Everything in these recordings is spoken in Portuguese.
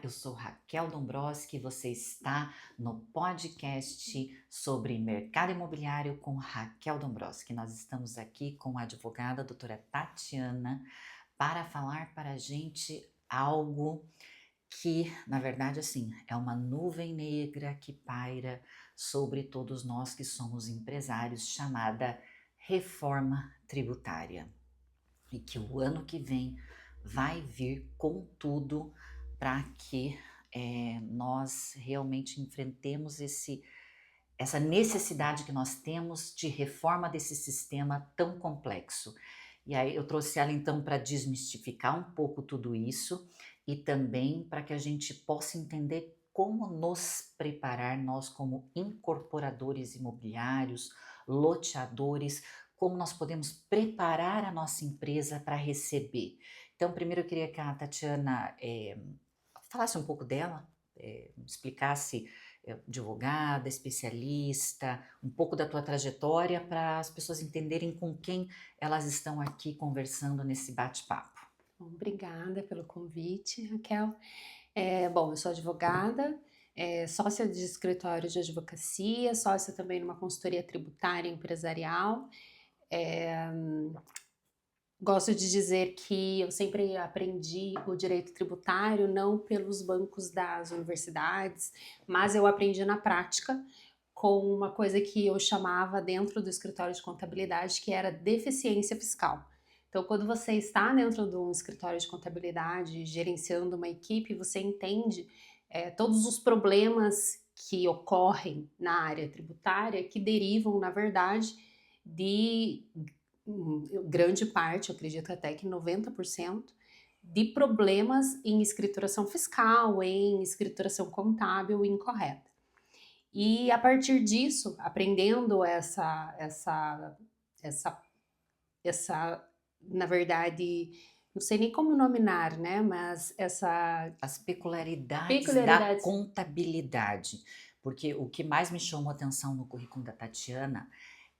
eu sou Raquel Dombrowski e você está no podcast sobre mercado imobiliário com Raquel Dombrowski. Nós estamos aqui com a advogada a doutora Tatiana para falar para a gente algo que, na verdade, assim, é uma nuvem negra que paira sobre todos nós que somos empresários, chamada reforma tributária. E que o ano que vem vai vir com tudo para que nós realmente enfrentemos essa necessidade que nós temos de reforma desse sistema tão complexo. E aí eu trouxe ela então para desmistificar um pouco tudo isso e também para que a gente possa entender como nos preparar, nós como incorporadores imobiliários, loteadores, como nós podemos preparar a nossa empresa para receber. Então, primeiro eu queria que a Tatiana falasse um pouco dela, explicasse advogada, especialista, um pouco da tua trajetória para as pessoas entenderem com quem elas estão aqui conversando nesse bate-papo. Obrigada pelo convite, Raquel. Bom, eu sou advogada, sócia de escritório de advocacia, sócia também numa consultoria tributária empresarial. Gosto de dizer que eu sempre aprendi o direito tributário não pelos bancos das universidades, mas eu aprendi na prática com uma coisa que eu chamava dentro do escritório de contabilidade, que era deficiência fiscal. Então, quando você está dentro de um escritório de contabilidade, gerenciando uma equipe, você entende todos os problemas que ocorrem na área tributária que derivam, na verdade, de grande parte, eu acredito até que 90%, de problemas em escrituração fiscal, em escrituração contábil incorreta. E a partir disso, aprendendo essa, na verdade, não sei nem como nominar, né? Mas As peculiaridades da peculiaridades. contabilidade, porque o que mais me chamou a atenção no currículo da Tatiana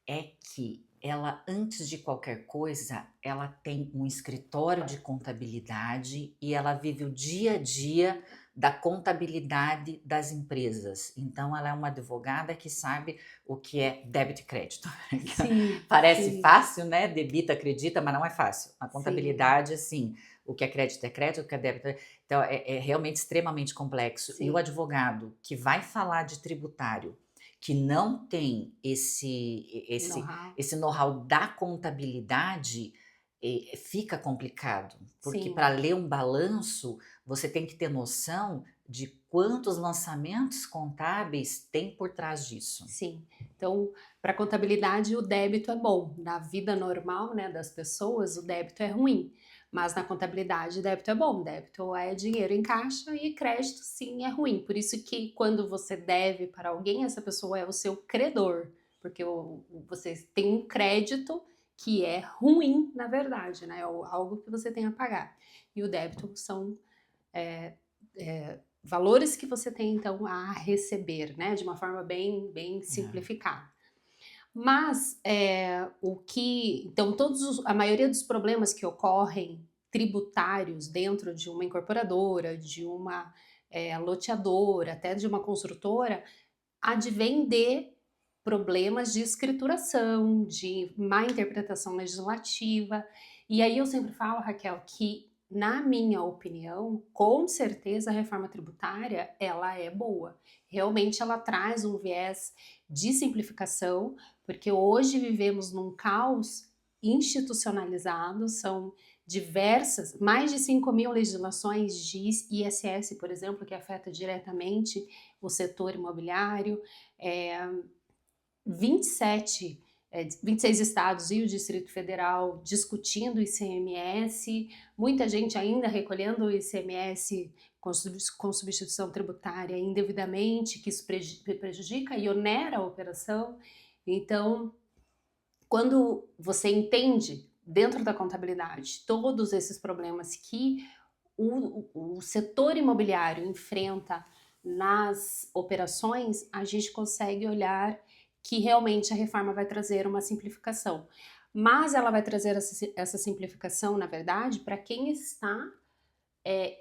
é que ela, antes de qualquer coisa, ela tem um escritório de contabilidade e ela vive o dia a dia da contabilidade das empresas. Então, ela é uma advogada que sabe o que é débito e crédito. Sim, Parece sim, fácil, né? Debita, acredita, mas não é fácil. A sim, contabilidade, assim, o que é crédito, o que é débito. Então, é realmente extremamente complexo. E o sim. advogado que vai falar de tributário, que não tem Know-how. esse know-how da contabilidade, fica complicado, porque Sim. para ler um balanço, você tem que ter noção de quantos lançamentos contábeis tem por trás disso. Sim. Então, para contabilidade, o débito é bom. Na vida normal, né, das pessoas, o débito é ruim. Mas na contabilidade, débito é bom. Débito é dinheiro em caixa e crédito, sim, é ruim. Por isso que quando você deve para alguém, essa pessoa é o seu credor. Porque você tem um crédito que é ruim, na verdade, né? É algo que você tem a pagar. E o débito são valores que você tem então a receber, né, de uma forma bem É. simplificada. Mas então a maioria dos problemas que ocorrem tributários dentro de uma incorporadora, de uma loteadora, até de uma construtora, advém de problemas de escrituração, de má interpretação legislativa. E aí eu sempre falo, Raquel, que na minha opinião, com certeza a reforma tributária ela é boa. Realmente ela traz um viés de simplificação, porque hoje vivemos num caos institucionalizado, são diversas, mais de 5.000 legislações de ISS, por exemplo, que afeta diretamente o setor imobiliário, é, 27, 26 estados e o Distrito Federal discutindo o ICMS, muita gente ainda recolhendo o ICMS com substituição tributária indevidamente, que isso prejudica e onera a operação. Então, quando você entende dentro da contabilidade todos esses problemas que o setor imobiliário enfrenta nas operações, a gente consegue olhar que realmente a reforma vai trazer uma simplificação. Mas ela vai trazer essa simplificação, na verdade, para quem está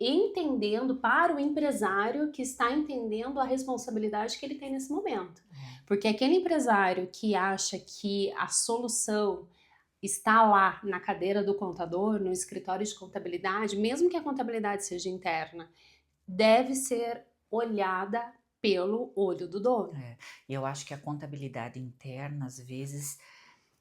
entendendo para o empresário que está entendendo a responsabilidade que ele tem nesse momento. Porque aquele empresário que acha que a solução está lá na cadeira do contador, no escritório de contabilidade, mesmo que a contabilidade seja interna, deve ser olhada pelo olho do dono. E eu acho que a contabilidade interna, às vezes,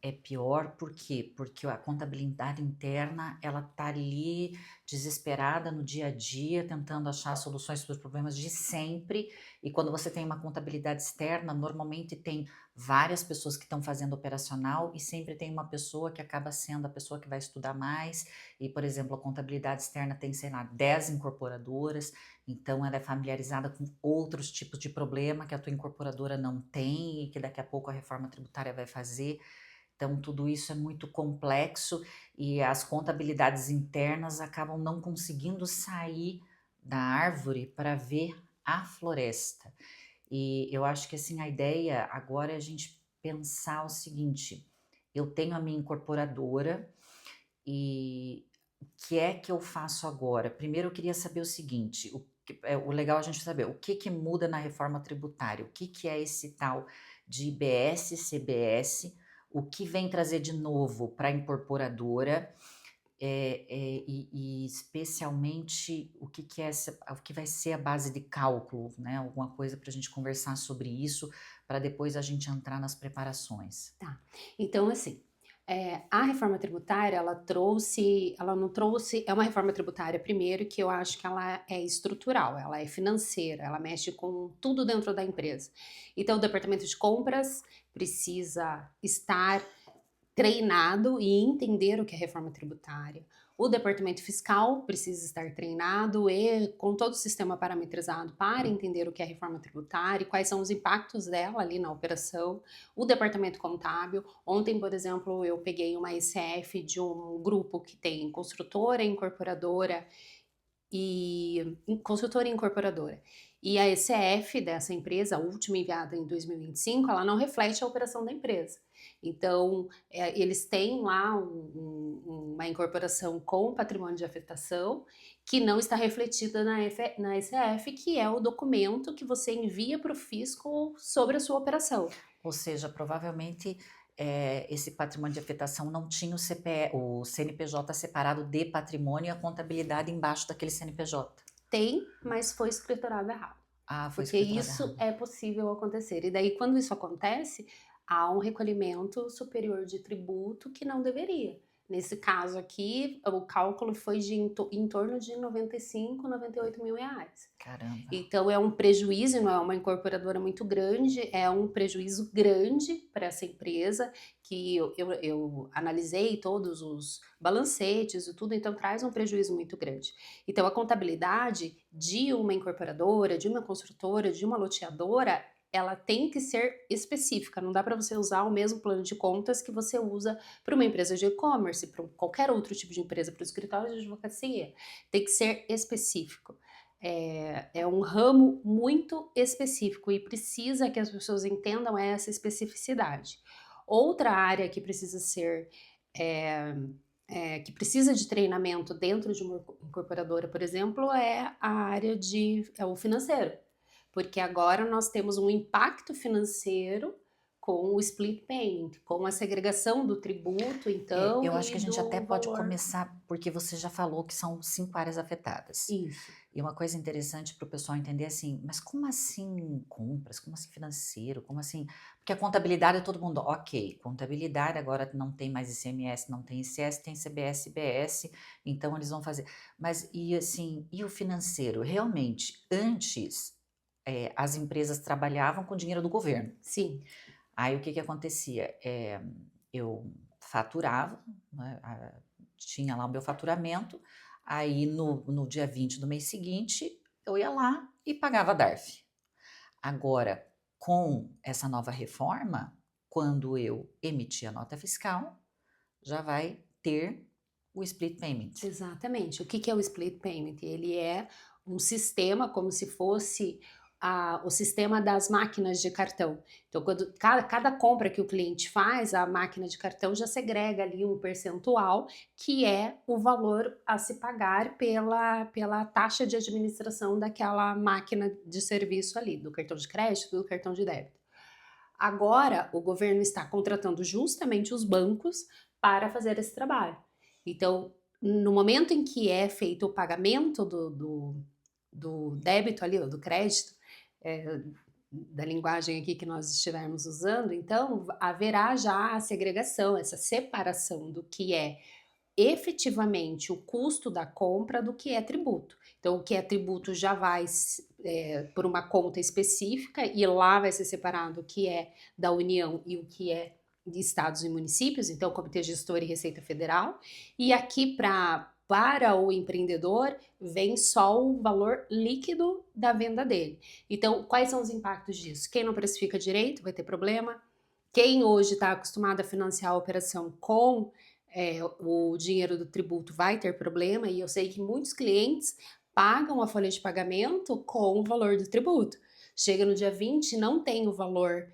é pior, por quê? Porque a contabilidade interna, ela tá ali desesperada no dia a dia, tentando achar soluções para os problemas de sempre, e quando você tem uma contabilidade externa, normalmente tem várias pessoas que estão fazendo operacional e sempre tem uma pessoa que acaba sendo a pessoa que vai estudar mais, e, por exemplo, a contabilidade externa tem, sei lá, 10 incorporadoras, então ela é familiarizada com outros tipos de problema que a tua incorporadora não tem e que daqui a pouco a reforma tributária vai fazer. Então, tudo isso é muito complexo e as contabilidades internas acabam não conseguindo sair da árvore para ver a floresta. E eu acho que assim a ideia agora é a gente pensar o seguinte: eu tenho a minha incorporadora e o que é que eu faço agora? Primeiro eu queria saber o seguinte: o legal é a gente saber o que muda na reforma tributária, o que é esse tal de IBS, CBS, o que vem trazer de novo para a incorporadora, e especialmente o que vai ser a base de cálculo, né? Alguma coisa para a gente conversar sobre isso, para depois a gente entrar nas preparações. Tá. Então, assim, a reforma tributária, ela não trouxe, é uma reforma tributária, primeiro, que eu acho que ela é estrutural, ela é financeira, ela mexe com tudo dentro da empresa. Então, o departamento de compras precisa estar treinado e entender o que é reforma tributária. O departamento fiscal precisa estar treinado e com todo o sistema parametrizado para entender o que é reforma tributária e quais são os impactos dela ali na operação. O departamento contábil, ontem, por exemplo, eu peguei uma ECF de um grupo que tem construtora e incorporadora. E a ECF dessa empresa, a última enviada em 2025, ela não reflete a operação da empresa. Então, eles têm lá uma incorporação com patrimônio de afetação que não está refletida na ECF, que é o documento que você envia para o fisco sobre a sua operação. Ou seja, provavelmente esse patrimônio de afetação não tinha o CNPJ separado de patrimônio e a contabilidade embaixo daquele CNPJ. Tem, mas foi escriturado errado. Ah, foi Porque escriturado isso errado. é possível acontecer. E daí, quando isso acontece, há um recolhimento superior de tributo que não deveria. Nesse caso aqui, o cálculo foi em torno de 95, 98 mil reais. Caramba. Então é um prejuízo, não é uma incorporadora muito grande, é um prejuízo grande para essa empresa, que eu analisei todos os balancetes e tudo, então traz um prejuízo muito grande. Então a contabilidade de uma incorporadora, de uma construtora, de uma loteadora, ela tem que ser específica, não dá para você usar o mesmo plano de contas que você usa para uma empresa de e-commerce, para qualquer outro tipo de empresa, para o escritório de advocacia. Tem que ser específico. É um ramo muito específico e precisa que as pessoas entendam essa especificidade. Outra área que precisa ser que precisa de treinamento dentro de uma incorporadora, por exemplo, é a área é o financeiro, porque agora nós temos um impacto financeiro com o split payment, com a segregação do tributo, então, Eu acho que e a gente até do pode valor. começar, porque você já falou que são 5 áreas afetadas. Isso. E uma coisa interessante para o pessoal entender assim, mas como assim compras? Como assim financeiro? Como assim? Porque a contabilidade é todo mundo, ok, contabilidade agora não tem mais ICMS, não tem ICS, tem CBS, IBS, então eles vão fazer. Mas e assim, e o financeiro? Realmente, antes as empresas trabalhavam com dinheiro do governo. Sim. Aí o que acontecia? Eu faturava, né, tinha lá o meu faturamento, aí no dia 20 do mês seguinte eu ia lá e pagava a DARF. Agora, com essa nova reforma, quando eu emitir a nota fiscal, já vai ter o split payment. Exatamente. O que é o split payment? Ele é um sistema como se fosse o sistema das máquinas de cartão. Então, quando cada compra que o cliente faz, a máquina de cartão já segrega ali um percentual, que é o valor a se pagar pela taxa de administração daquela máquina de serviço ali, do cartão de crédito, do cartão de débito. Agora, o governo está contratando justamente os bancos para fazer esse trabalho. Então, no momento em que é feito o pagamento do débito ali, ou do crédito, da linguagem aqui que nós estivermos usando, então haverá já a segregação, essa separação do que é efetivamente o custo da compra do que é tributo. Então, o que é tributo já vai por uma conta específica e lá vai ser separado o que é da União e o que é de estados e municípios, então Comitê Gestor e Receita Federal. E aqui para o empreendedor vem só o valor líquido da venda dele. Então, quais são os impactos disso? Quem não precifica direito vai ter problema. Quem hoje está acostumado a financiar a operação com o dinheiro do tributo vai ter problema, e eu sei que muitos clientes pagam a folha de pagamento com o valor do tributo. Chega no dia 20, não tem o valor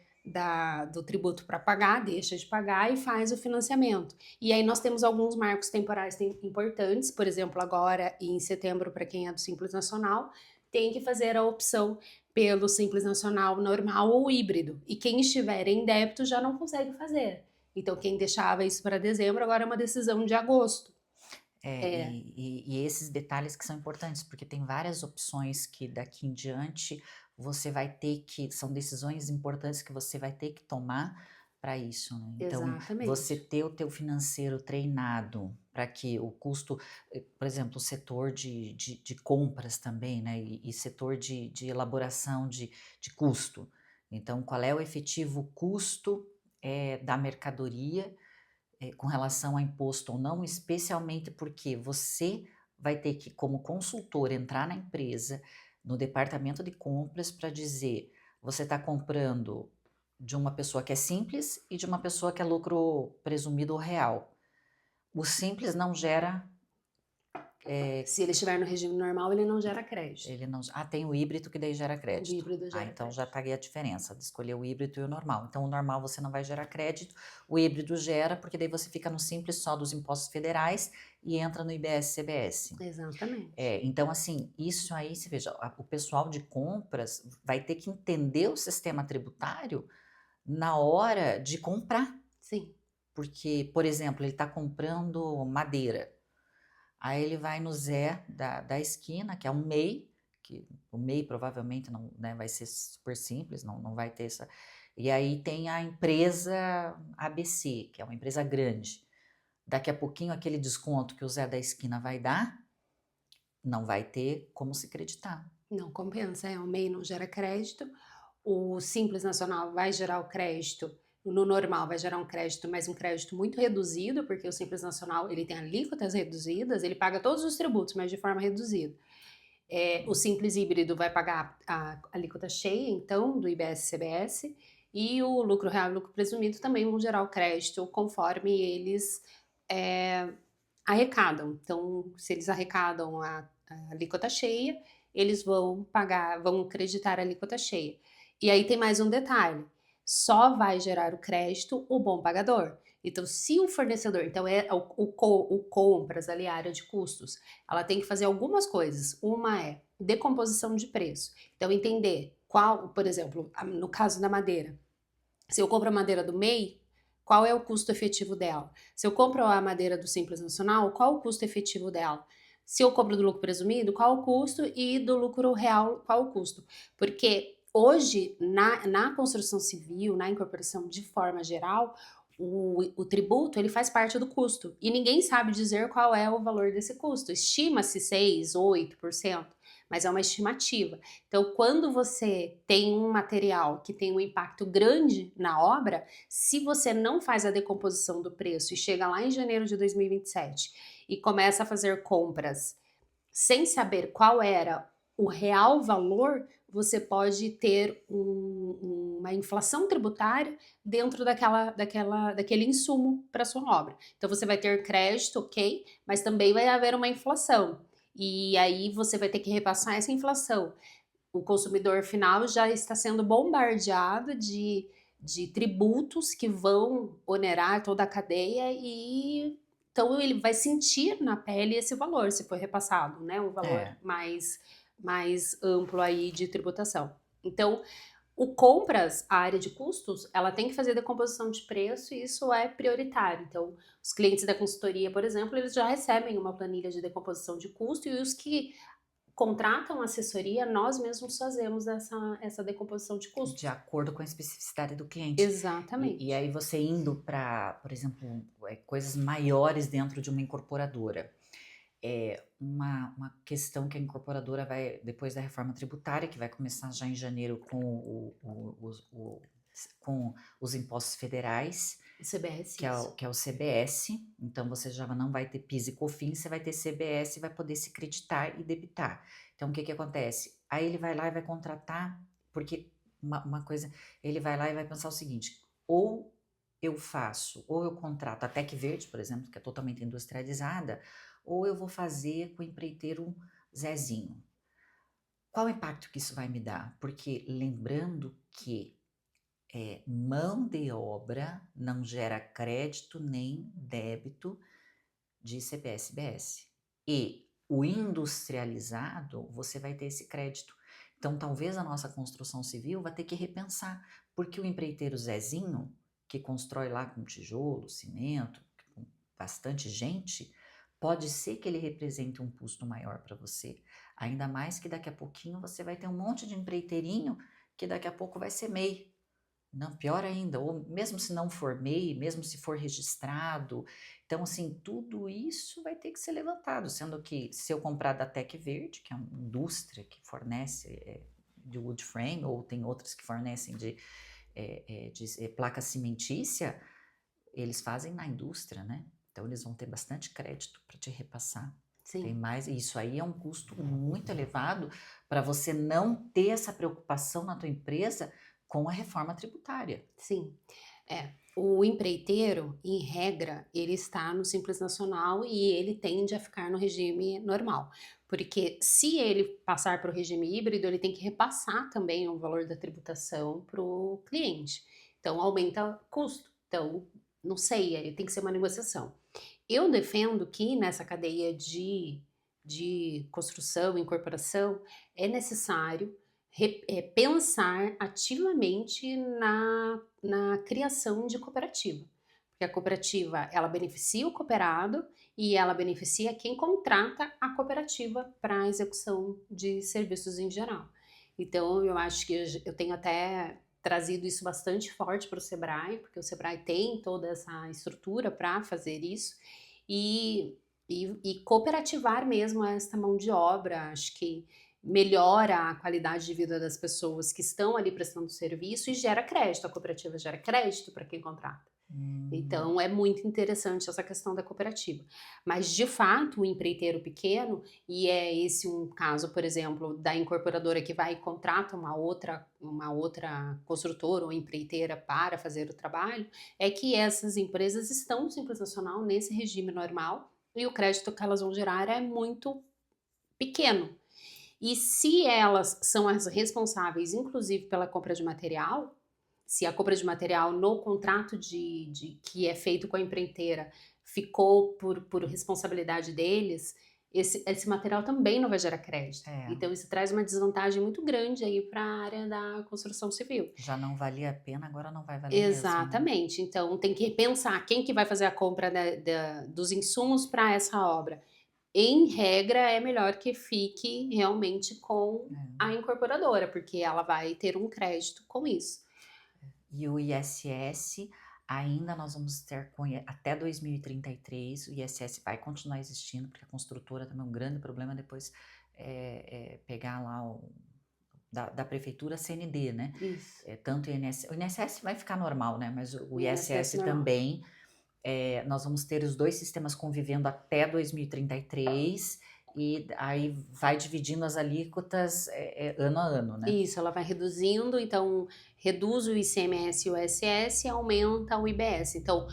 do tributo para pagar, deixa de pagar e faz o financiamento. E aí nós temos alguns marcos temporais importantes, por exemplo, agora em setembro, para quem é do Simples Nacional, tem que fazer a opção pelo Simples Nacional normal ou híbrido. E quem estiver em débito já não consegue fazer. Então, quem deixava isso para dezembro, agora é uma decisão de agosto. E esses detalhes que são importantes, porque tem várias opções que daqui em diante você vai ter que, são decisões importantes que você vai ter que tomar para isso, né? Então, Exatamente. você ter o teu financeiro treinado para que o custo, por exemplo, o setor de compras também, né? E setor de elaboração de custo. Então, qual é o efetivo custo da mercadoria com relação a imposto ou não, especialmente porque você vai ter que, como consultor, entrar na empresa, no departamento de compras, para dizer, você está comprando de uma pessoa que é simples e de uma pessoa que é lucro presumido ou real. O simples não gera... Se ele estiver no regime normal, ele não gera crédito. Ele não, tem o híbrido que daí gera crédito. O híbrido gera então crédito. Já está aí a diferença de escolher o híbrido e o normal. Então o normal você não vai gerar crédito, o híbrido gera, porque daí você fica no simples só dos impostos federais e entra no IBS-CBS. Exatamente. Então assim, isso aí, você veja, o pessoal de compras vai ter que entender o sistema tributário na hora de comprar. Sim. Porque, por exemplo, ele está comprando madeira. Aí ele vai no Zé da esquina, que é um MEI, que o MEI provavelmente não, né, vai ser super simples, não vai ter essa... E aí tem a empresa ABC, que é uma empresa grande. Daqui a pouquinho aquele desconto que o Zé da esquina vai dar, não vai ter como se creditar. Não compensa, o MEI não gera crédito, o Simples Nacional vai gerar o crédito, no normal vai gerar um crédito, mas um crédito muito reduzido, porque o Simples Nacional ele tem alíquotas reduzidas, ele paga todos os tributos, mas de forma reduzida. O Simples Híbrido vai pagar a alíquota cheia, então, do IBS-CBS, e o lucro real e lucro presumido também vão gerar o crédito conforme eles arrecadam. Então, se eles arrecadam a alíquota cheia, eles vão acreditar a alíquota cheia. E aí tem mais um detalhe, só vai gerar o crédito o bom pagador. Então, se o fornecedor, então o compras ali, a área de custos, ela tem que fazer algumas coisas. Uma é decomposição de preço. Então, entender qual, por exemplo, no caso da madeira, se eu compro a madeira do MEI, qual é o custo efetivo dela? Se eu compro a madeira do Simples Nacional, qual o custo efetivo dela? Se eu compro do lucro presumido, qual o custo? E do lucro real, qual o custo? Porque hoje, na construção civil, na incorporação de forma geral, o tributo ele faz parte do custo e ninguém sabe dizer qual é o valor desse custo. Estima-se 6%, 8%, mas é uma estimativa. Então, quando você tem um material que tem um impacto grande na obra, se você não faz a decomposição do preço e chega lá em janeiro de 2027 e começa a fazer compras sem saber qual era o real valor, você pode ter uma inflação tributária dentro daquele insumo para sua obra. Então você vai ter crédito, ok, mas também vai haver uma inflação. E aí você vai ter que repassar essa inflação. o consumidor final já está sendo bombardeado de tributos que vão onerar toda a cadeia e então ele vai sentir na pele esse valor, se for repassado, né? Um valor É, mais amplo aí de tributação. Então, o compras, a área de custos, ela tem que fazer decomposição de preço e isso é prioritário. Então, os clientes da consultoria, por exemplo, eles já recebem uma planilha de decomposição de custo e os que contratam assessoria, nós mesmos fazemos essa decomposição de de custos. acordo com a especificidade do cliente. E Exatamente. aí você indo para, por exemplo, coisas maiores dentro de uma incorporadora. Uma questão que a incorporadora vai, depois da reforma tributária, que vai começar já em janeiro com os impostos federais, O CBS, que é isso. que é o CBS, então você já não vai ter PIS e COFINS, você vai ter CBS e vai poder se creditar e debitar. Então o que acontece? Aí ele vai lá e vai contratar, porque uma coisa, ele vai lá e vai pensar o seguinte, ou eu contrato a Tec Verde, por exemplo, que é totalmente industrializada, ou eu vou fazer com o empreiteiro Zezinho. Qual o impacto que isso vai me dar? Porque lembrando que mão de obra não gera crédito nem débito de CPS e BS. E o industrializado, você vai ter esse crédito. Então, talvez a nossa construção civil vai ter que repensar, porque o empreiteiro Zezinho, que constrói lá com tijolo, cimento, com bastante gente, pode ser que ele represente um custo maior para você. Ainda mais que daqui a pouquinho você vai ter um monte de empreiteirinho que daqui a pouco vai ser MEI. Não, pior ainda, ou mesmo se não for MEI, mesmo se for registrado. Então, assim, tudo isso vai ter que ser levantado, sendo que se eu comprar da Tec Verde, que é uma indústria que fornece de wood frame, ou tem outras que fornecem de placa cimentícia, eles fazem na indústria, né? Então, eles vão ter bastante crédito para te repassar. Tem Sim. mais, e isso aí é um custo muito elevado para você não ter essa preocupação na tua empresa com a reforma tributária. Sim, o empreiteiro, em regra, ele está no Simples Nacional e ele tende a ficar no regime normal, porque se ele passar para o regime híbrido, ele tem que repassar também o valor da tributação para o cliente. Então aumenta o custo. Então, não sei, aí tem que ser uma negociação. Eu defendo que nessa cadeia de construção e incorporação é necessário pensar ativamente na criação de cooperativa. Porque a cooperativa, ela beneficia o cooperado e ela beneficia quem contrata a cooperativa para a execução de serviços em geral. Então, eu acho que eu tenho até trazido isso bastante forte para o Sebrae, porque o Sebrae tem toda essa estrutura para fazer isso, e cooperativar mesmo essa mão de obra, acho que melhora a qualidade de vida das pessoas que estão ali prestando serviço e gera crédito, a cooperativa gera crédito para quem contrata. Então é muito interessante essa questão da cooperativa. Mas de fato, o empreiteiro pequeno, e é esse um caso, por exemplo, da incorporadora que vai e contrata uma outra construtora ou empreiteira para fazer o trabalho, é que essas empresas estão no Simples Nacional nesse regime normal e o crédito que elas vão gerar é muito pequeno. E se elas são as responsáveis, inclusive, pela compra de material, se a compra de material no contrato que é feito com a empreiteira ficou por responsabilidade deles, esse material também não vai gerar crédito. Então, isso traz uma desvantagem muito grande aí para a área da construção civil. Já não valia a pena, agora não vai valer mesmo. Exatamente. Então, tem que repensar quem que vai fazer a compra dos insumos para essa obra. Em regra, é melhor que fique realmente com a incorporadora, porque ela vai ter um crédito com isso. E o ISS, ainda nós vamos ter até 2033, o ISS vai continuar existindo, porque a construtora também é um grande problema depois pegar lá da prefeitura CND, né? Isso. Tanto o INSS vai ficar normal, né? Mas o ISS normal. também, nós vamos ter os dois sistemas convivendo até 2033 e aí vai dividindo as alíquotas ano a ano, né? Isso, ela vai reduzindo, então reduz o ICMS e o ISS e aumenta o IBS. Então,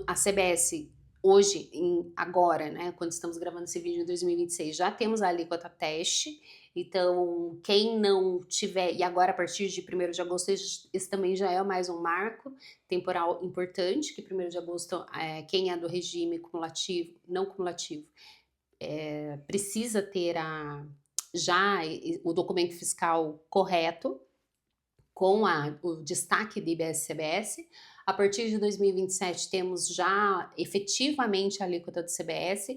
a CBS hoje, agora, né, quando estamos gravando esse vídeo em 2026, já temos a alíquota teste. Então, quem não tiver, e agora a partir de 1º de agosto, esse também já é mais um marco temporal importante, que 1º de agosto, quem é do regime cumulativo, não cumulativo, precisa ter já o documento fiscal correto, com o destaque do IBS-CBS. A partir de 2027 temos já efetivamente a alíquota do CBS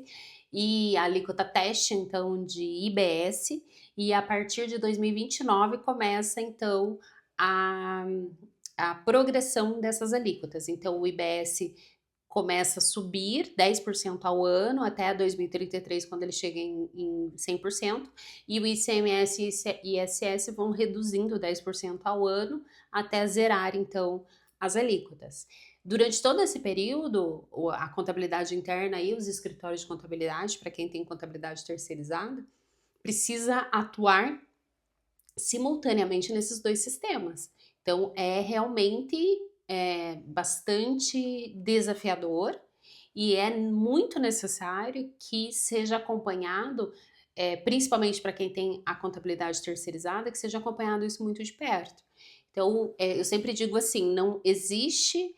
e a alíquota teste, então, de IBS, e a partir de 2029 começa, então, a progressão dessas alíquotas. Então, o IBS começa a subir 10% ao ano até 2033, quando ele chega em 100%, e o ICMS e ISS vão reduzindo 10% ao ano até zerar, então, as alíquotas. Durante todo esse período, a contabilidade interna e os escritórios de contabilidade, para quem tem contabilidade terceirizada, precisa atuar simultaneamente nesses dois sistemas. Então, é realmente bastante desafiador e é muito necessário que seja acompanhado, principalmente para quem tem a contabilidade terceirizada, que seja acompanhado isso muito de perto. Então, eu sempre digo assim, não existe,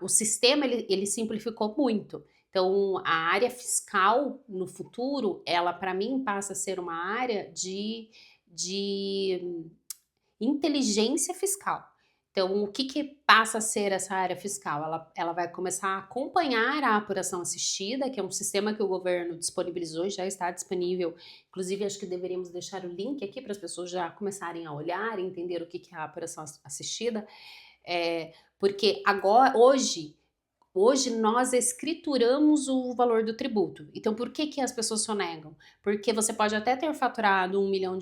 o sistema ele simplificou muito. Então, a área fiscal no futuro, ela para mim passa a ser uma área de inteligência fiscal. Então, o que passa a ser essa área fiscal? Ela vai começar a acompanhar a apuração assistida, que é um sistema que o governo disponibilizou, já está disponível. Inclusive, acho que deveríamos deixar o link aqui para as pessoas já começarem a olhar e entender o que é a apuração assistida. Porque agora, hoje nós escrituramos o valor do tributo. Então, por que as pessoas sonegam? Porque você pode até ter faturado R$1 milhão,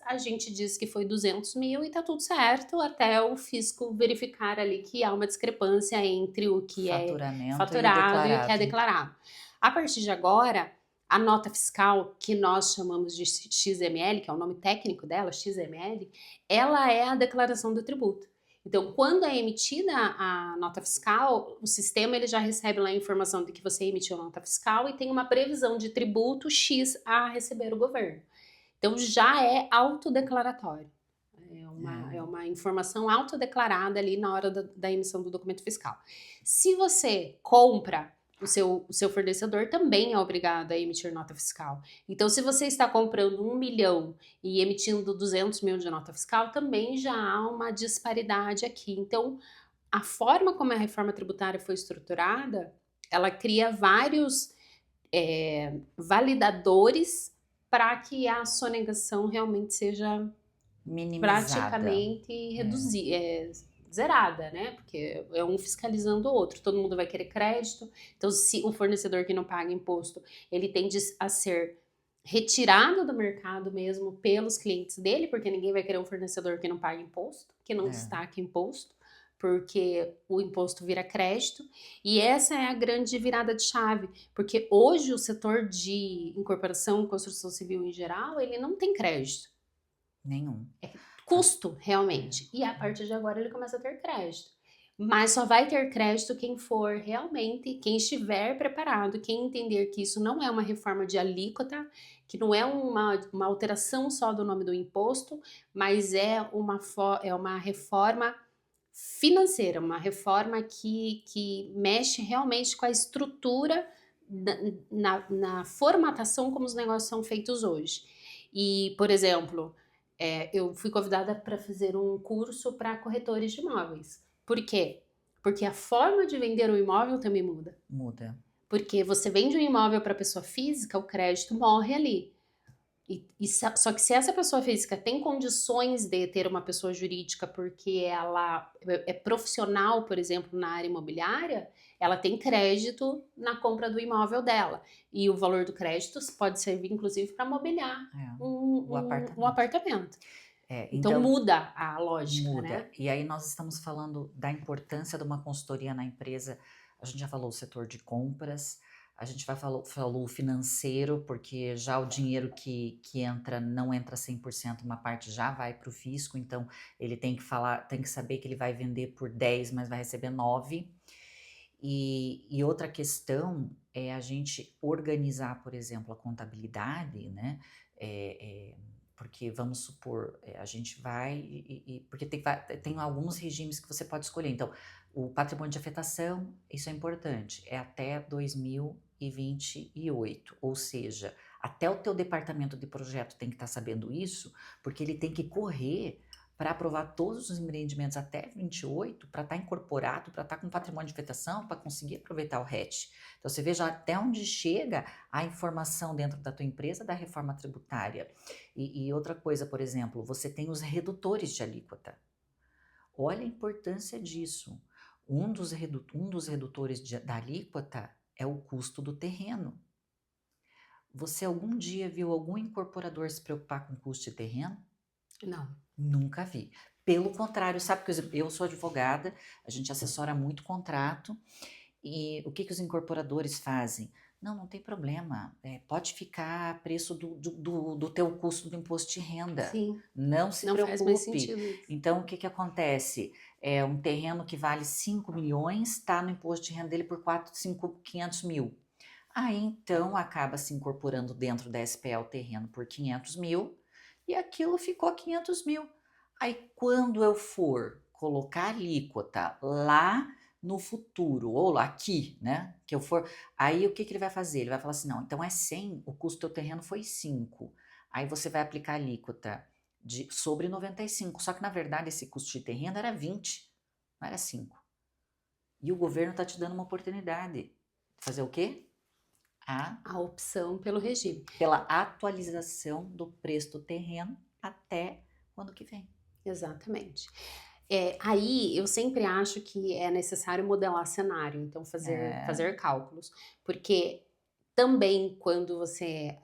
a gente diz que foi 200 mil e tá tudo certo, até o fisco verificar ali que há uma discrepância entre o que é faturado e o que é declarado. A partir de agora, a nota fiscal, que nós chamamos de XML, que é o nome técnico dela, XML, ela é a declaração do tributo. Então, quando é emitida a nota fiscal, o sistema ele já recebe lá a informação de que você emitiu a nota fiscal e tem uma previsão de tributo X a receber o governo. Então, já é autodeclaratório. É uma informação autodeclarada ali na hora da emissão do documento fiscal. Se você compra, o seu fornecedor também é obrigado a emitir nota fiscal. Então, se você está comprando 1 milhão e emitindo 200 mil de nota fiscal, também já há uma disparidade aqui. Então, a forma como a reforma tributária foi estruturada, ela cria vários validadores para que a sonegação realmente seja minimizada, praticamente zerada, né? Porque é um fiscalizando o outro, todo mundo vai querer crédito. Então, se o fornecedor que não paga imposto, ele tende a ser retirado do mercado mesmo pelos clientes dele, porque ninguém vai querer um fornecedor que não paga imposto, que não destaque imposto, porque o imposto vira crédito. E essa é a grande virada de chave, porque hoje o setor de incorporação e construção civil em geral, ele não tem crédito. Nenhum. Custo, realmente. E a partir de agora ele começa a ter crédito. Mas só vai ter crédito quem for realmente, quem estiver preparado, quem entender que isso não é uma reforma de alíquota, que não é uma alteração só do nome do imposto, mas é uma reforma financeira, uma reforma que mexe realmente com a estrutura na formatação como os negócios são feitos hoje. E, por exemplo, eu fui convidada para fazer um curso para corretores de imóveis. Por quê? Porque a forma de vender um imóvel também muda. Muda. Porque você vende um imóvel para pessoa física, o crédito morre ali. Só que se essa pessoa física tem condições de ter uma pessoa jurídica porque ela é profissional, por exemplo, na área imobiliária, ela tem crédito na compra do imóvel dela. E o valor do crédito pode servir, inclusive, para mobiliar um apartamento. Então muda a lógica, né? E aí nós estamos falando da importância de uma consultoria na empresa. A gente já falou o setor de compras, a gente falou o financeiro, porque já o dinheiro que entra não entra 100%, uma parte já vai para o fisco, então ele tem que saber que ele vai vender por 10, mas vai receber 9. E outra questão é a gente organizar, por exemplo, a contabilidade, né? Porque vamos supor, a gente vai porque tem alguns regimes que você pode escolher. Então, o patrimônio de afetação, isso é importante, é até 2028, ou seja, até o teu departamento de projeto tem que estar sabendo isso, porque ele tem que correr para aprovar todos os empreendimentos até 28, para estar incorporado, para estar com patrimônio de afetação, para conseguir aproveitar o RET. Então, você veja até onde chega a informação dentro da tua empresa da reforma tributária. E outra coisa, por exemplo, você tem os redutores de alíquota. Olha a importância disso. Um dos redutores da alíquota é o custo do terreno. Você algum dia viu algum incorporador se preocupar com o custo de terreno? Não. Nunca vi. Pelo contrário, sabe que eu sou advogada, a gente assessora muito contrato, e o que os incorporadores fazem? Não tem problema, pode ficar a preço do teu custo do imposto de renda, Sim, não se não faz mais preocupe. sentido isso. Então, o que acontece? Um terreno que vale 5 milhões, está no imposto de renda dele por 500 mil. Aí, então, acaba se incorporando dentro da SPE o terreno por 500 mil, e aquilo ficou 500 mil. Aí, quando eu for colocar alíquota lá no futuro, ou aqui, né, que eu for, aí o que ele vai fazer? Ele vai falar assim, não, então é 100, o custo do teu terreno foi 5. Aí você vai aplicar alíquota sobre 95, só que na verdade esse custo de terreno era 20, não era 5. E o governo está te dando uma oportunidade de fazer o quê? A opção pelo regime. Pela atualização do preço do terreno até o ano que vem. Exatamente. Aí eu sempre acho que é necessário modelar cenário, então fazer cálculos, porque também quando você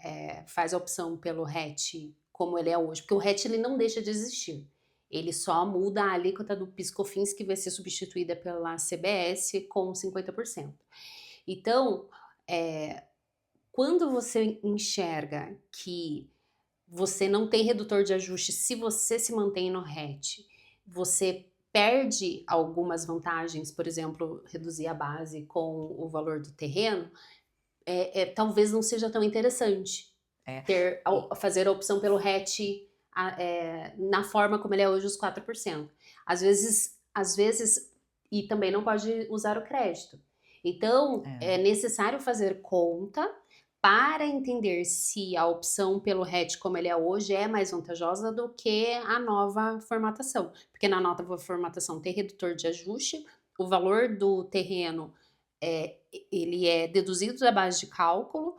faz a opção pelo RET como ele é hoje, porque o RET ele não deixa de existir, ele só muda a alíquota do PIS/COFINS que vai ser substituída pela CBS com 50%. Então, quando você enxerga que você não tem redutor de ajuste se você se mantém no RET, você perde algumas vantagens, por exemplo, reduzir a base com o valor do terreno, talvez não seja tão interessante fazer a opção pelo RET na forma como ele é hoje, os 4%. Às vezes, e também não pode usar o crédito. Então, é necessário fazer conta para entender se a opção pelo RET como ele é hoje é mais vantajosa do que a nova formatação. Porque na nova formatação tem redutor de ajuste, o valor do terreno ele é deduzido da base de cálculo,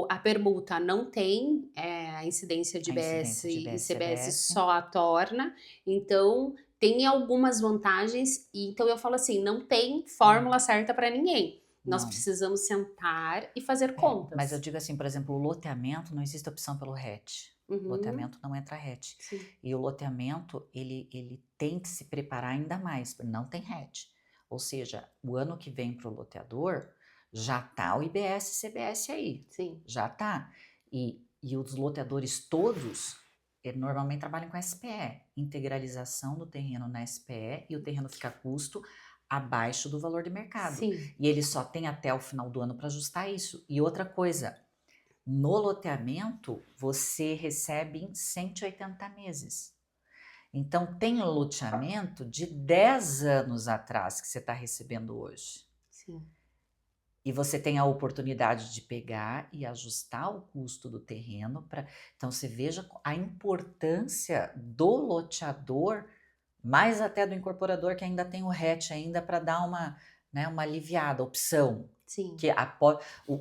a permuta não tem a incidência de IBS e CBS, só a torna, então tem algumas vantagens, e então eu falo assim, não tem fórmula certa para ninguém. Nós precisamos sentar e fazer contas. Mas eu digo assim, por exemplo, o loteamento, não existe opção pelo RET. Loteamento não entra RET. Sim. E o loteamento, ele tem que se preparar ainda mais, não tem RET. Ou seja, o ano que vem para o loteador, já tá o IBS e CBS aí. Sim. Já tá. E os loteadores todos, normalmente trabalham com SPE. Integralização do terreno na SPE e o terreno fica a custo abaixo do valor de mercado. Sim. E ele só tem até o final do ano para ajustar isso. E outra coisa, no loteamento, você recebe em 180 meses. Então, tem loteamento de 10 anos atrás que você está recebendo hoje. Sim. E você tem a oportunidade de pegar e ajustar o custo do terreno. Então, você veja a importância do loteador, mais até do incorporador que ainda tem o RET ainda para dar uma aliviada, opção. Sim.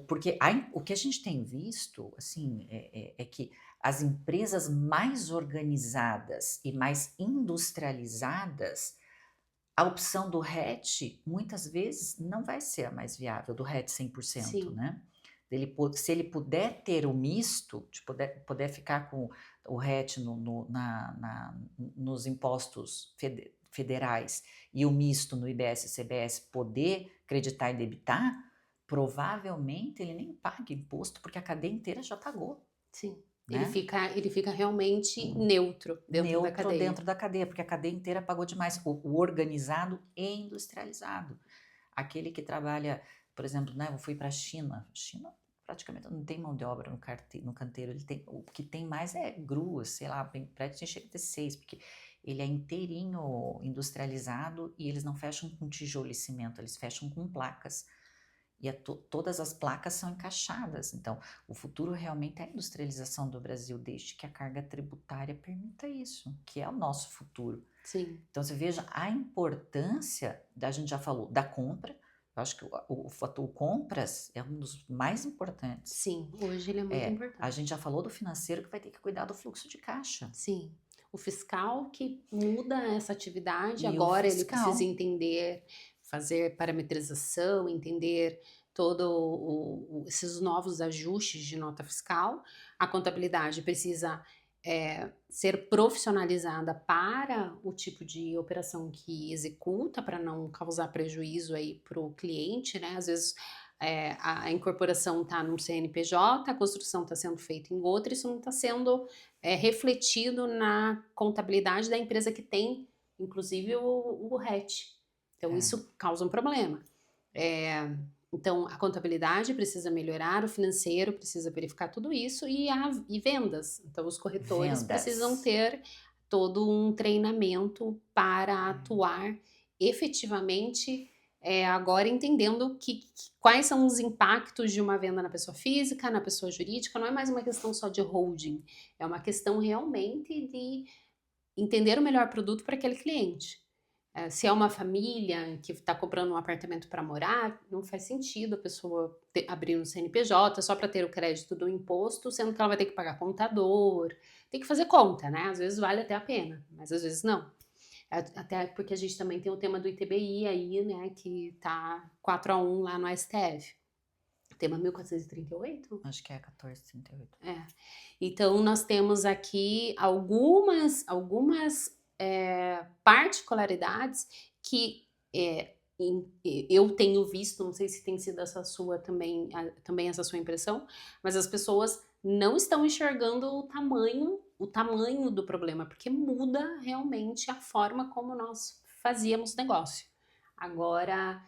Porque o que a gente tem visto, assim, é que as empresas mais organizadas e mais industrializadas, a opção do RET, muitas vezes, não vai ser a mais viável, do RET 100%, Sim. né? Se ele puder ter o misto, de poder ficar com o RET nos impostos federais e o misto no IBS e CBS poder creditar e debitar, provavelmente ele nem paga imposto, porque a cadeia inteira já pagou. Sim. Né? Ele fica realmente neutro dentro da cadeia, porque a cadeia inteira pagou demais, o organizado e industrializado. aquele que trabalha, por exemplo, né, eu fui para a China. China praticamente não tem mão de obra no canteiro. O que tem mais é gruas, sei lá, prédio chega a ter 6, porque ele é inteirinho industrializado e eles não fecham com tijolo e cimento, eles fecham com placas. E todas as placas são encaixadas. Então, o futuro realmente é a industrialização do Brasil, desde que a carga tributária permita isso, que é o nosso futuro. Sim. Então, você veja a importância, a gente já falou, da compra. Eu acho que o fator compras é um dos mais importantes. Sim, hoje ele é muito importante. A gente já falou do financeiro, que vai ter que cuidar do fluxo de caixa. Sim. O fiscal que muda essa atividade, E agora o ele fiscal. precisa entender, fazer parametrização, entender todo esses novos ajustes de nota fiscal. A contabilidade precisa ser profissionalizada para o tipo de operação que executa, para não causar prejuízo aí para o cliente, né? Às vezes a incorporação está num CNPJ, a construção está sendo feita em outra, isso não está sendo refletido na contabilidade da empresa que tem, inclusive, o RET. Então, isso causa um problema. Então, a contabilidade precisa melhorar, o financeiro precisa verificar tudo isso e vendas. Então, os corretores precisam ter todo um treinamento para atuar efetivamente, agora entendendo quais são os impactos de uma venda na pessoa física, na pessoa jurídica. Não é mais uma questão só de holding, é uma questão realmente de entender o melhor produto para aquele cliente. Se é uma família que está comprando um apartamento para morar, não faz sentido a pessoa abrir um CNPJ só para ter o crédito do imposto, sendo que ela vai ter que pagar contador, tem que fazer conta, né? Às vezes vale até a pena, mas às vezes não. Até porque a gente também tem o tema do ITBI aí, né, que tá 4-1 lá no STF. Tema 1438? Acho que é 1438. Então, nós temos aqui algumas particularidades que eu tenho visto, não sei se tem sido essa sua também essa sua impressão, mas as pessoas não estão enxergando o tamanho do problema, porque muda realmente a forma como nós fazíamos negócio. Agora,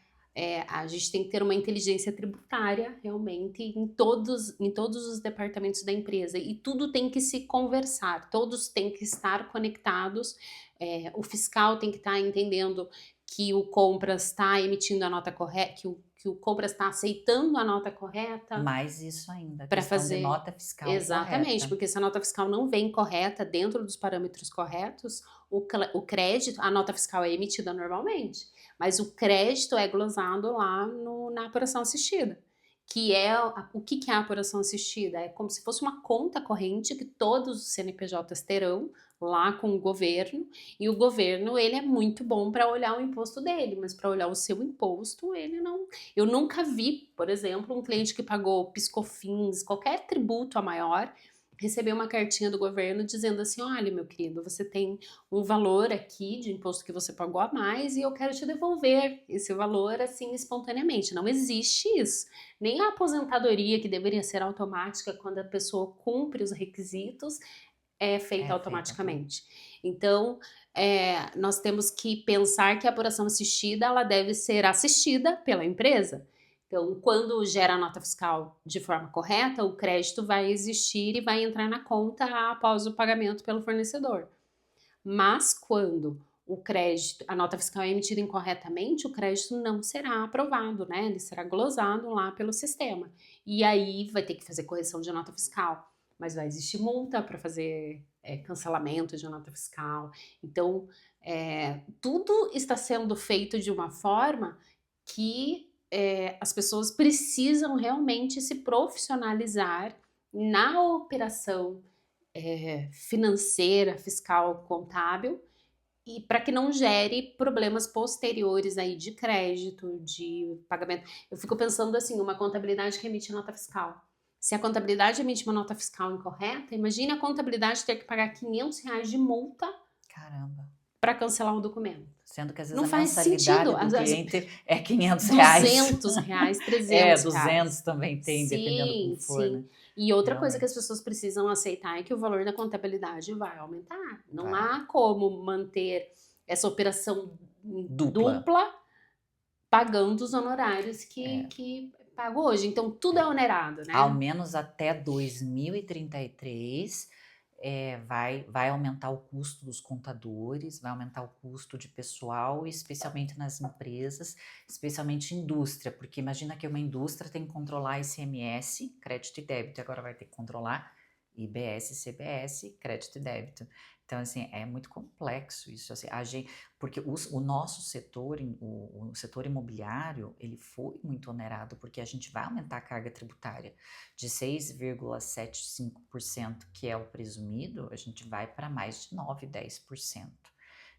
a gente tem que ter uma inteligência tributária realmente em todos os departamentos da empresa, e tudo tem que se conversar, todos têm que estar conectados. O fiscal tem que estar entendendo que o compras está emitindo a nota correta, que o compras está aceitando a nota correta. Mais isso ainda, para fazer de nota fiscal exatamente, correta. porque se a nota fiscal não vem correta, dentro dos parâmetros corretos, o crédito, a nota fiscal é emitida normalmente, mas o crédito é glosado lá na apuração assistida. O que é a apuração assistida? É como se fosse uma conta corrente que todos os CNPJs terão lá com o governo, e o governo, ele é muito bom para olhar o imposto dele, mas para olhar o seu imposto, ele não. Eu nunca vi, por exemplo, um cliente que pagou PiscoFins, qualquer tributo a maior, receber uma cartinha do governo dizendo assim: olha, meu querido, você tem um valor aqui de imposto que você pagou a mais e eu quero te devolver esse valor assim espontaneamente. Não existe isso. Nem a aposentadoria, que deveria ser automática quando a pessoa cumpre os requisitos, é feita automaticamente. Então, nós temos que pensar que a apuração assistida, ela deve ser assistida pela empresa. Então, quando gera a nota fiscal de forma correta, o crédito vai existir e vai entrar na conta após o pagamento pelo fornecedor. Mas quando a nota fiscal é emitida incorretamente, o crédito não será aprovado, né? Ele será glosado lá pelo sistema. E aí vai ter que fazer correção de nota fiscal, mas vai existir multa para fazer cancelamento de nota fiscal. Então, tudo está sendo feito de uma forma que as pessoas precisam realmente se profissionalizar na operação financeira, fiscal, contábil, e para que não gere problemas posteriores aí de crédito, de pagamento. Eu fico pensando assim, uma contabilidade que emite nota fiscal. Se a contabilidade emite uma nota fiscal incorreta, imagine a contabilidade ter que pagar R$500 de multa. Caramba. Para cancelar o documento. Sendo que às vezes não a faz mensalidade sentido. do cliente é R$500. R$200, R$300. 200 também tem, dependendo como for, né? E outra coisa que as pessoas precisam aceitar é que o valor da contabilidade vai aumentar. Não há como manter essa operação dupla pagando os honorários É. que pago hoje. Então, tudo é onerado, Ao né? menos até 2033, vai aumentar o custo dos contadores, vai aumentar o custo de pessoal, especialmente nas empresas, especialmente indústria, porque imagina que uma indústria tem que controlar ICMS, crédito e débito, agora vai ter que controlar IBS, CBS, crédito e débito. Então, assim, é muito complexo isso, assim, porque o nosso setor, o setor imobiliário, ele foi muito onerado, porque a gente vai aumentar a carga tributária de 6,75%, que é o presumido, a gente vai para mais de 9, 10%.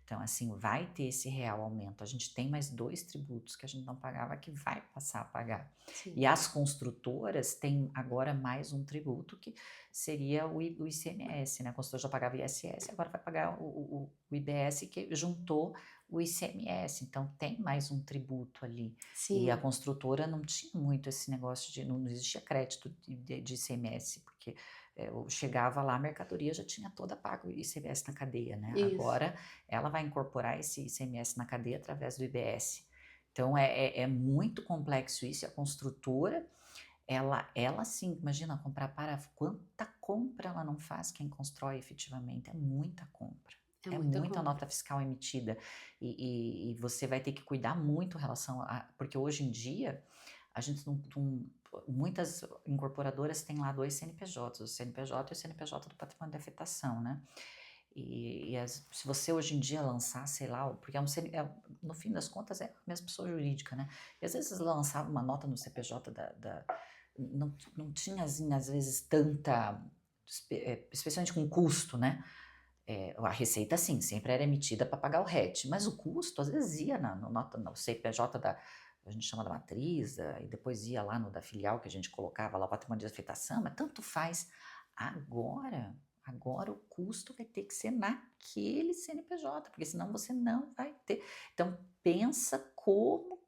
Então, assim, vai ter esse real aumento. A gente tem mais 2 tributos que a gente não pagava que vai passar a pagar. Sim. E as construtoras têm agora mais um tributo que seria o ICMS, né? A construtora já pagava ISS, agora vai pagar o IBS que juntou o ICMS. Então, tem mais um tributo ali. E a Sim, construtora não tinha muito esse negócio não existia crédito de ICMS, porque chegava lá, a mercadoria já tinha toda paga o ICMS na cadeia, né? isso. Agora ela vai incorporar esse ICMS na cadeia através do IBS. Então é muito complexo isso. E a construtora, ela sim, imagina comprar quanta compra ela não faz quem constrói efetivamente? É muita compra. É É muita muita compra. nota fiscal emitida. E você vai ter que cuidar muito em relação a. Porque hoje em dia, a gente muitas incorporadoras têm lá 2 CNPJs, o CNPJ e o CNPJ do patrimônio de afetação, né? Se você hoje em dia lançar, sei lá, porque no fim das contas é a mesma pessoa jurídica, né? E às vezes lançava uma nota no CPJ não tinha, assim, às vezes, tanta, especialmente com custo, né? A receita, sim, sempre era emitida para pagar o RET, mas o custo, às vezes, ia no CPJ a gente chama da matriz, e depois ia lá no da filial que a gente colocava lá o patrimônio de afetação, mas tanto faz. Agora o custo vai ter que ser naquele CNPJ, porque senão você não vai ter. Então, pensa como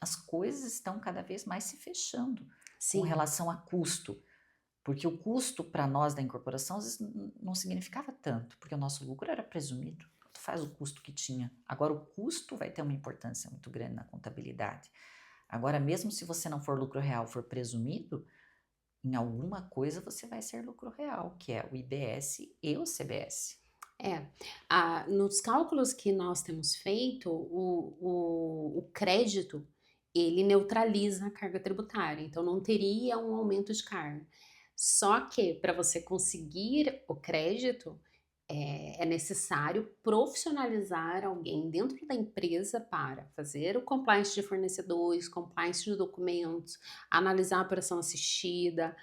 as coisas estão cada vez mais se fechando com Sim, relação a custo. Porque o custo para nós da incorporação às vezes não significava tanto, porque o nosso lucro era presumido. Tanto faz o custo que tinha. Agora, o custo vai ter uma importância muito grande na contabilidade. Agora, mesmo se você não for lucro real, for presumido, em alguma coisa você vai ser lucro real, que é o IBS e o CBS. é. Nos cálculos que nós temos feito, o crédito, ele neutraliza a carga tributária, então não teria um aumento de carga. Só que para você conseguir o crédito, é necessário profissionalizar alguém dentro da empresa para fazer o compliance de fornecedores, compliance de documentos, analisar a operação assistida,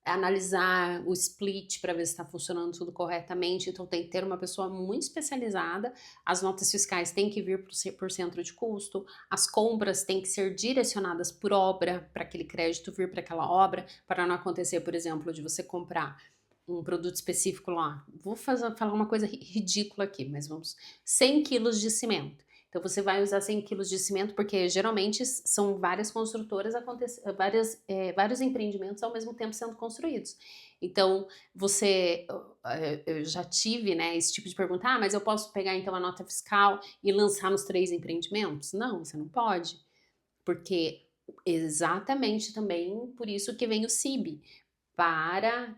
analisar o split para ver se está funcionando tudo corretamente. Então tem que ter uma pessoa muito especializada. As notas fiscais têm que vir por centro de custo, as compras têm que ser direcionadas por obra, para aquele crédito vir para aquela obra, para não acontecer, por exemplo, de você comprar um produto específico lá. Vou falar uma coisa ridícula aqui, mas vamos. 100 quilos de cimento. Então você vai usar 100 quilos de cimento, porque geralmente são várias construtoras, vários empreendimentos ao mesmo tempo sendo construídos. Então eu já tive, né, esse tipo de pergunta, mas eu posso pegar então a nota fiscal e lançar nos 3 empreendimentos? Não, você não pode, porque exatamente também por isso que vem o CIB, para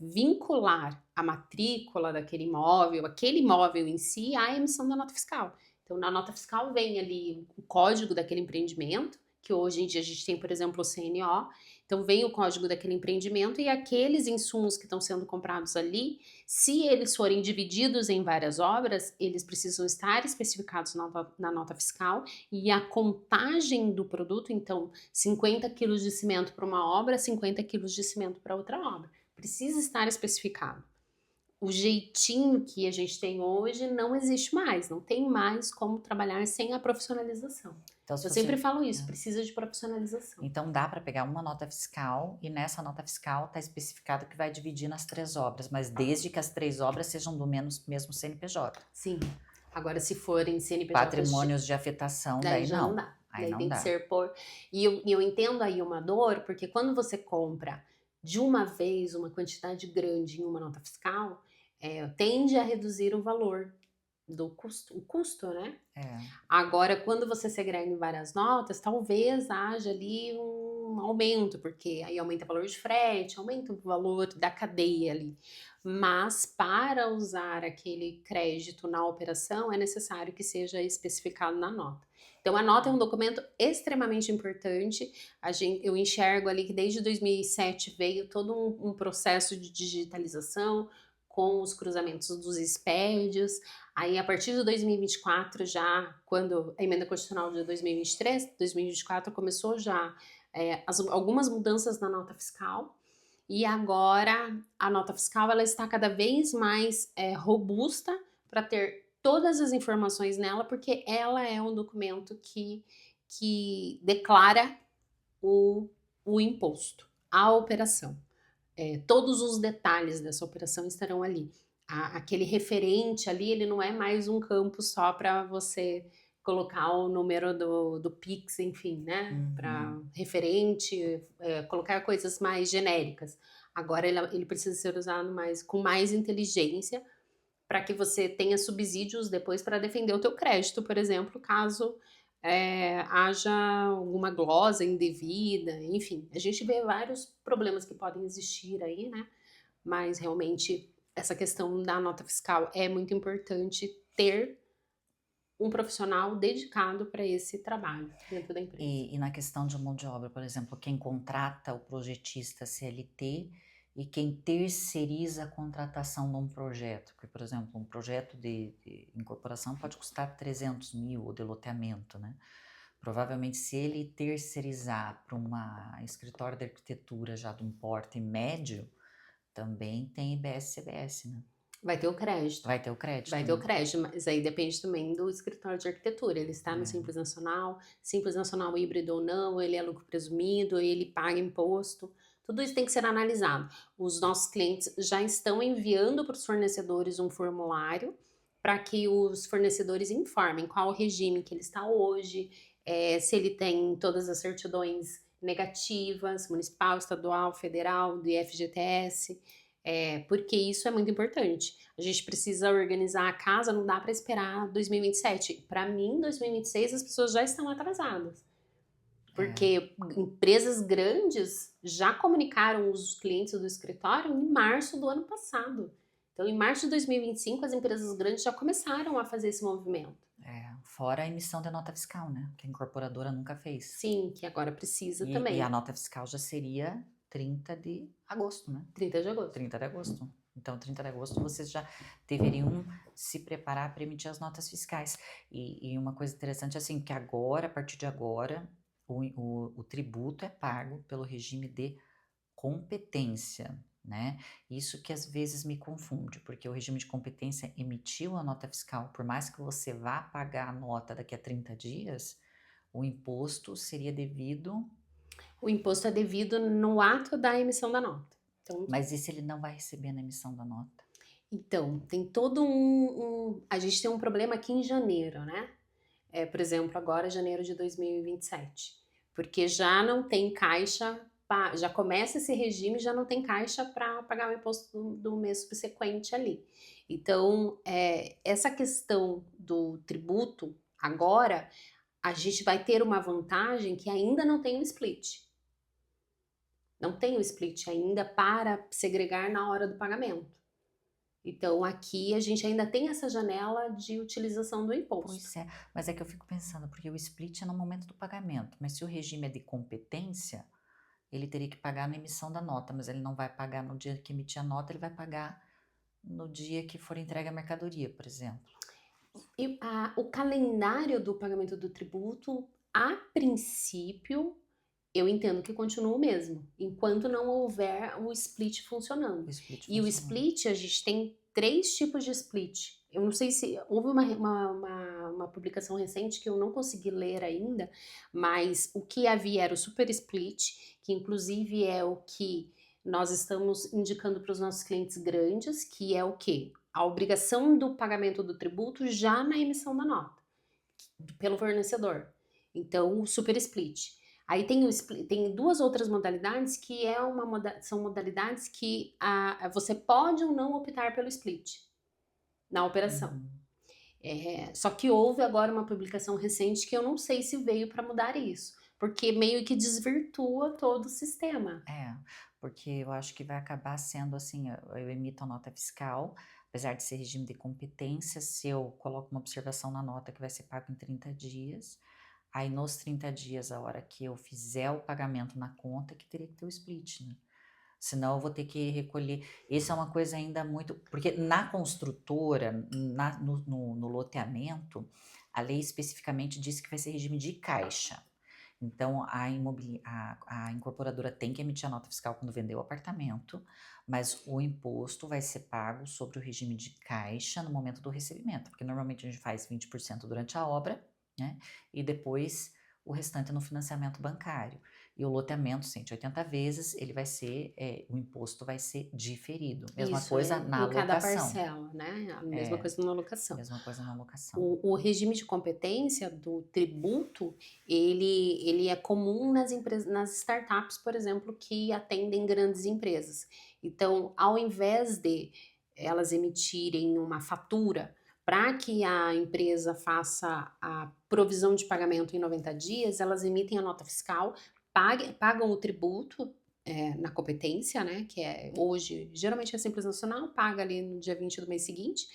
vincular a matrícula daquele imóvel, aquele imóvel em si, à emissão da nota fiscal. Então, na nota fiscal vem ali o código daquele empreendimento, que hoje em dia a gente tem, por exemplo, o CNO. Então, vem o código daquele empreendimento e aqueles insumos que estão sendo comprados ali, se eles forem divididos em várias obras, eles precisam estar especificados na nota fiscal e a contagem do produto, então, 50 quilos de cimento para uma obra, 50 quilos de cimento para outra obra. Precisa estar especificado. O jeitinho que a gente tem hoje não existe mais, não tem mais como trabalhar sem a profissionalização. Então, se Eu você, sempre falo isso, precisa de profissionalização. então dá para pegar uma nota fiscal e nessa nota fiscal está especificado que vai dividir nas 3 obras, mas desde que as 3 obras sejam do mesmo CNPJ. Sim. Agora, se forem CNPJs, Patrimônios de afetação, daí daí já não não. dá. Aí Daí não tem que dá. ser por. E eu entendo aí uma dor, porque quando você compra de uma vez uma quantidade grande em uma nota fiscal, tende a reduzir o valor o custo, né? É. Agora, quando você segrega em várias notas, talvez haja ali um aumento, porque aí aumenta o valor de frete, aumenta o valor da cadeia ali. Mas para usar aquele crédito na operação, é necessário que seja especificado na nota. Então, a nota é um documento extremamente importante. Eu enxergo ali que desde 2007 veio todo um processo de digitalização com os cruzamentos dos expédios. Aí, a partir de 2024, já, quando a emenda constitucional de 2023, 2024 começou já algumas mudanças na nota fiscal. E agora, a nota fiscal ela está cada vez mais robusta para ter todas as informações nela, porque ela é um documento que declara o imposto, a operação. Todos os detalhes dessa operação estarão ali. Aquele referente ali, ele não é mais um campo só para você colocar o número do Pix, enfim, né? Para referente, colocar coisas mais genéricas. Agora ele precisa ser usado com mais inteligência para que você tenha subsídios depois para defender o teu crédito, por exemplo, caso haja alguma glosa indevida, enfim. A gente vê vários problemas que podem existir aí, né? Mas realmente essa questão da nota fiscal é muito importante ter um profissional dedicado para esse trabalho dentro da empresa. E na questão de mão de obra, por exemplo, quem contrata o projetista CLT e quem terceiriza a contratação de um projeto, porque, por exemplo, um projeto de incorporação pode custar 300 mil, o de loteamento, né? Provavelmente, se ele terceirizar para uma escritório de arquitetura já de um porte médio, também tem IBS-CBS, né? Vai ter o crédito. Vai ter o crédito. Vai ter o crédito, mas aí depende também do escritório de arquitetura. Ele está no Simples Nacional híbrido ou não, ele é lucro presumido, ele paga imposto. Tudo isso tem que ser analisado. Os nossos clientes já estão enviando para os fornecedores um formulário para que os fornecedores informem qual o regime que ele está hoje, se ele tem todas as certidões negativas, municipal, estadual, federal, do FGTS, porque isso é muito importante. A gente precisa organizar a casa, não dá para esperar 2027. Para mim, 2026 as pessoas já estão atrasadas. Porque empresas grandes já comunicaram os clientes do escritório em março do ano passado. Então, em março de 2025, as empresas grandes já começaram a fazer esse movimento. Fora a emissão da nota fiscal, né? Que a incorporadora nunca fez. Sim, que agora precisa também. E a nota fiscal já seria 30 de agosto, né? 30 de agosto. 30 de agosto. Então, 30 de agosto, vocês já deveriam se preparar para emitir as notas fiscais. E uma coisa interessante, assim, que agora, a partir de agora, o tributo é pago pelo regime de competência, né? Isso que às vezes me confunde, porque o regime de competência emitiu a nota fiscal, por mais que você vá pagar a nota daqui a 30 dias, o imposto seria devido... O imposto é devido no ato da emissão da nota. Então, mas e se ele não vai receber na emissão da nota? Então, tem todo a gente tem um problema aqui em janeiro, né? Por exemplo, agora janeiro de 2027. Porque já não tem caixa, já começa esse regime, já não tem caixa para pagar o imposto do mês subsequente ali. Então, essa questão do tributo, agora, a gente vai ter uma vantagem que ainda não tem um split. Não tem o split ainda para segregar na hora do pagamento. Então, aqui a gente ainda tem essa janela de utilização do imposto. Pois é, mas é que eu fico pensando, porque o split é no momento do pagamento, mas se o regime é de competência, ele teria que pagar na emissão da nota, mas ele não vai pagar no dia que emitir a nota, ele vai pagar no dia que for entregue a mercadoria, por exemplo. E o calendário do pagamento do tributo, a princípio, eu entendo que continua o mesmo, enquanto não houver o split funcionando. O split, a gente tem 3 tipos de split. Eu não sei se houve uma publicação recente que eu não consegui ler ainda, mas o que havia era o super split, que inclusive é o que nós estamos indicando para os nossos clientes grandes, que é o quê? A obrigação do pagamento do tributo já na emissão da nota, pelo fornecedor. Então, o super split. Aí tem 2 outras modalidades que são modalidades que você pode ou não optar pelo split na operação. Só que houve agora uma publicação recente que eu não sei se veio para mudar isso, porque meio que desvirtua todo o sistema. É, porque eu acho que vai acabar sendo assim, eu emito a nota fiscal, apesar de ser regime de competência, se eu coloco uma observação na nota que vai ser pago em 30 dias, aí nos 30 dias, a hora que eu fizer o pagamento na conta, que teria que ter o split, né? Senão eu vou ter que recolher. Isso é uma coisa ainda muito. Porque na construtora, no loteamento, a lei especificamente diz que vai ser regime de caixa. Então, a incorporadora tem que emitir a nota fiscal quando vender o apartamento, mas o imposto vai ser pago sobre o regime de caixa no momento do recebimento, porque normalmente a gente faz 20% durante a obra, né? E depois o restante no financiamento bancário. E o loteamento, 180 vezes, ele vai ser, o imposto vai ser diferido. Mesma Isso coisa é na em cada locação. parcela, né? A mesma É, coisa na locação. mesma coisa na locação. O regime de competência do tributo, ele é comum nas startups, por exemplo, que atendem grandes empresas. Então, ao invés de elas emitirem uma fatura para que a empresa faça a provisão de pagamento em 90 dias, elas emitem a nota fiscal, pagam o tributo na competência, né? Que é hoje, geralmente a Simples Nacional paga ali no dia 20 do mês seguinte,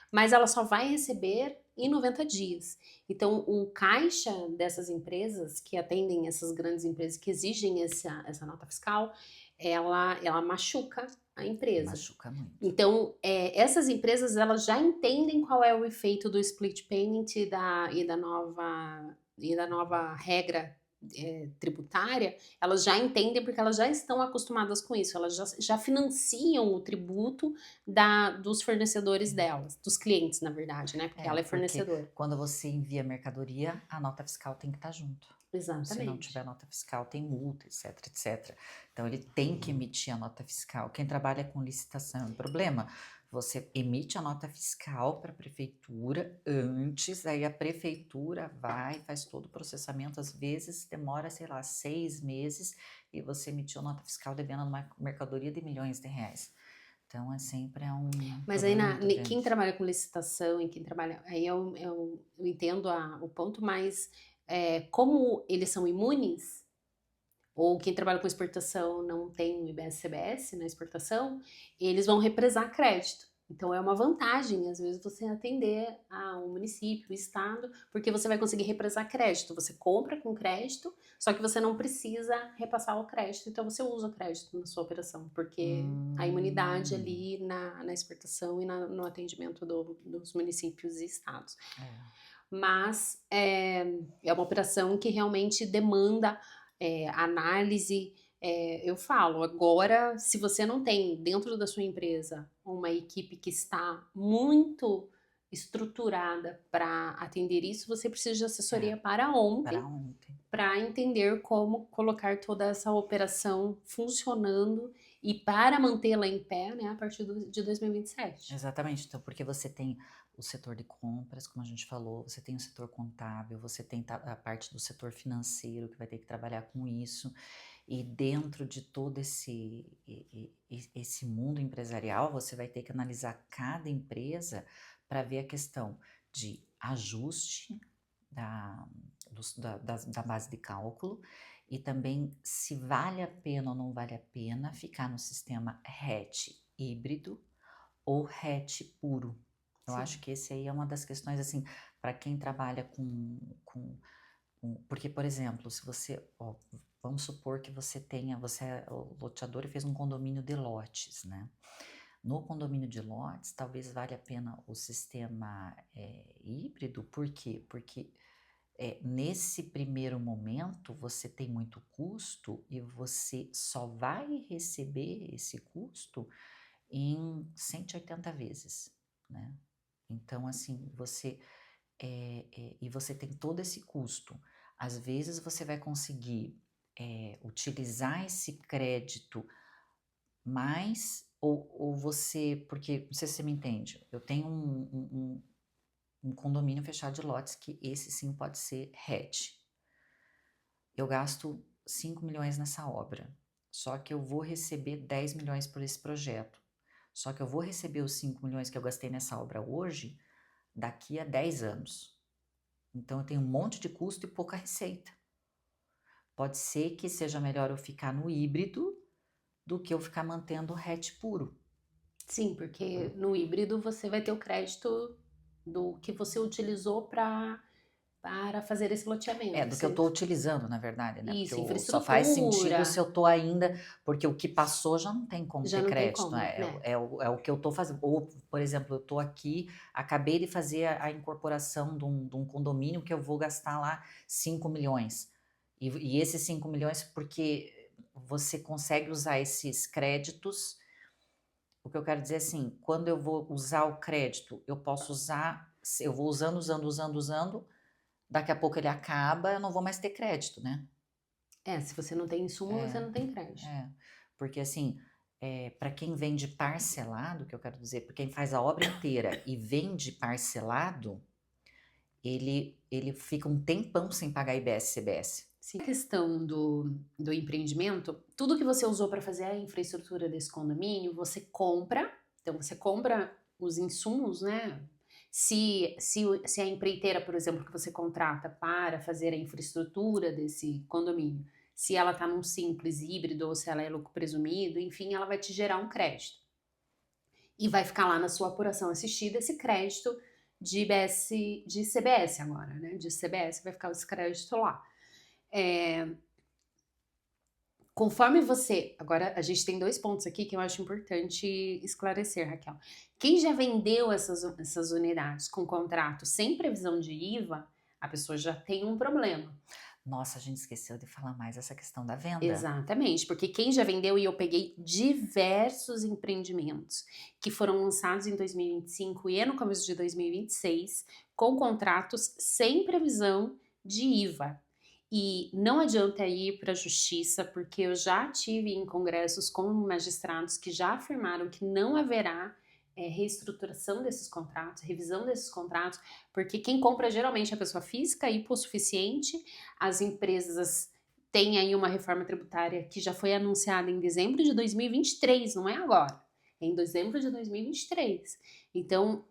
mas ela só vai receber em 90 dias. Então, o caixa dessas empresas que atendem essas grandes empresas que exigem essa nota fiscal, ela machuca a empresa. Machuca muito. Então, essas empresas elas já entendem qual é o efeito do split payment e da nova regra tributária, elas já entendem porque elas já estão acostumadas com isso, elas já financiam o tributo dos fornecedores delas, dos clientes, na verdade, né? Porque ela é Porque fornecedora. quando você envia mercadoria, a nota fiscal tem que estar junto. Se não Exatamente. tiver nota fiscal, tem multa, etc, etc. Então, ele tem que emitir a nota fiscal. Quem trabalha com licitação é um problema. Você emite a nota fiscal para a prefeitura antes, aí a prefeitura vai, faz todo o processamento, às vezes demora, sei lá, 6 meses e você emitiu a nota fiscal devendo uma mercadoria de milhões de reais. Então, é sempre um Mas aí, problema muito quem grande. trabalha com licitação e quem trabalha. Aí eu entendo o ponto, mas como eles são imunes, ou quem trabalha com exportação não tem o IBS-CBS na exportação, eles vão represar crédito. Então é uma vantagem, às vezes, você atender a um município, o estado, porque você vai conseguir represar crédito. Você compra com crédito, só que você não precisa repassar o crédito, então você usa o crédito na sua operação, porque a imunidade ali na exportação e no atendimento dos municípios e estados. Mas é uma operação que realmente demanda análise. Eu falo, agora, se você não tem dentro da sua empresa uma equipe que está muito estruturada para atender isso, você precisa de assessoria para ontem, para entender como colocar toda essa operação funcionando e para mantê-la em pé, né, a partir de 2027. Exatamente, então, porque você tem o setor de compras, como a gente falou, você tem o setor contábil, você tem a parte do setor financeiro que vai ter que trabalhar com isso, e dentro de todo esse mundo empresarial, você vai ter que analisar cada empresa para ver a questão de ajuste da base de cálculo e também se vale a pena ou não vale a pena ficar no sistema hatch híbrido ou hatch puro. Eu acho que esse aí é uma das questões, assim, para quem trabalha porque, por exemplo, se você, vamos supor que você é o loteador e fez um condomínio de lotes, né? No condomínio de lotes, talvez valha a pena o sistema híbrido, por quê? Porque nesse primeiro momento você tem muito custo e você só vai receber esse custo em 180 vezes, né? Então, assim, e você tem todo esse custo. Às vezes você vai conseguir utilizar esse crédito mais, ou você, porque, não sei se você me entende, eu tenho um condomínio fechado de lotes que esse sim pode ser hatch. Eu gasto 5 milhões nessa obra, só que eu vou receber 10 milhões por esse projeto. Só que eu vou receber os 5 milhões que eu gastei nessa obra hoje daqui a 10 anos. Então eu tenho um monte de custo e pouca receita. Pode ser que seja melhor eu ficar no híbrido do que eu ficar mantendo o RET puro. Sim, porque no híbrido você vai ter o crédito do que você utilizou para fazer esse loteamento. Do que eu estou utilizando, na verdade, né? Porque Isso, só faz sentido se infraestrutura, eu estou ainda, porque o que passou já não tem como já ter não tem crédito, como, né? né? É o que eu estou fazendo. Ou, por exemplo, eu estou aqui, acabei de fazer a incorporação de um condomínio que eu vou gastar lá 5 milhões. E esses 5 milhões, porque você consegue usar esses créditos. O que eu quero dizer é assim, quando eu vou usar o crédito, eu posso usar, eu vou usando, daqui a pouco ele acaba, eu não vou mais ter crédito, né? Se você não tem insumo, você É, não tem crédito. porque assim, para quem vende parcelado, que eu quero dizer, para quem faz a obra inteira e vende parcelado, ele fica um tempão sem pagar IBS e CBS. Sim. A questão do empreendimento, tudo que você usou para fazer a infraestrutura desse condomínio, você compra. Então, você compra os insumos, né? Se a empreiteira, por exemplo, que você contrata para fazer a infraestrutura desse condomínio, se ela está num simples híbrido ou se ela é lucro presumido, enfim, ela vai te gerar um crédito. E vai ficar lá na sua apuração assistida esse crédito de IBS, de CBS agora, né? De CBS vai ficar esse crédito lá. Conforme você. Agora, a gente tem 2 pontos aqui que eu acho importante esclarecer, Raquel. Quem já vendeu essas unidades com contrato sem previsão de IVA, a pessoa já tem um problema. Nossa, a gente esqueceu de falar mais essa questão da venda. Exatamente, porque quem já vendeu, e eu peguei diversos empreendimentos que foram lançados em 2025 e no começo de 2026, com contratos sem previsão de IVA. E não adianta ir para a justiça, porque eu já tive em congressos com magistrados que já afirmaram que não haverá reestruturação desses contratos, revisão desses contratos, porque quem compra geralmente é a pessoa física, hipossuficiente, as empresas têm aí uma reforma tributária que já foi anunciada em dezembro de 2023, não é agora, é em dezembro de 2023. Então,